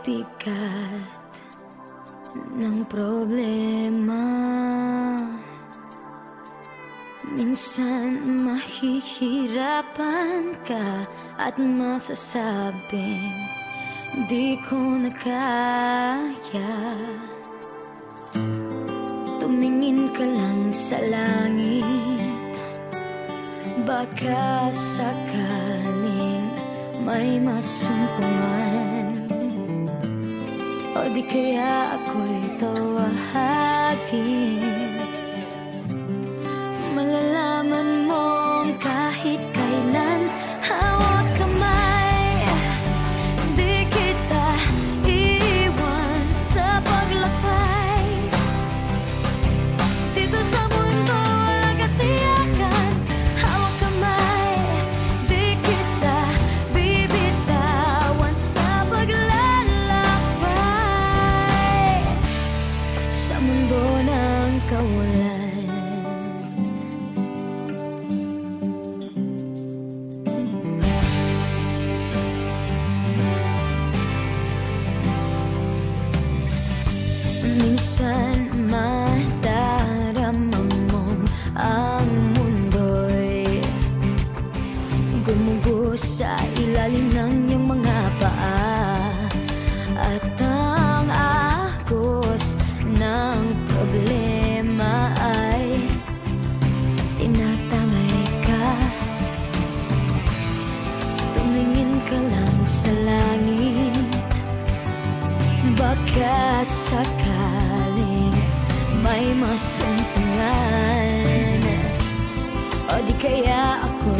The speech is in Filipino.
bigat ng problema. Minsan mahihirapan ka at masasabing di ko na kaya. Tumingin ka lang sa langit, baka sakaling may masumpungan. O di kaya ako'y tawagin, malalaman mong kahit kailan hawak kamay. Di kita iwan sa paglakbay. Dito sa mundo walang katiyakan. Hawak kamay, di kita bibitawan sa paglalakbay sa mundo ng kawalan. Minsan madarama mong ang mundo'y gumugos sa ilalim ng iyong mga paa, at ang agos ng problema ay tinatangay ka. Tumingin ka lang sa langit, baka sakaling may masumpungan. O di kaya ako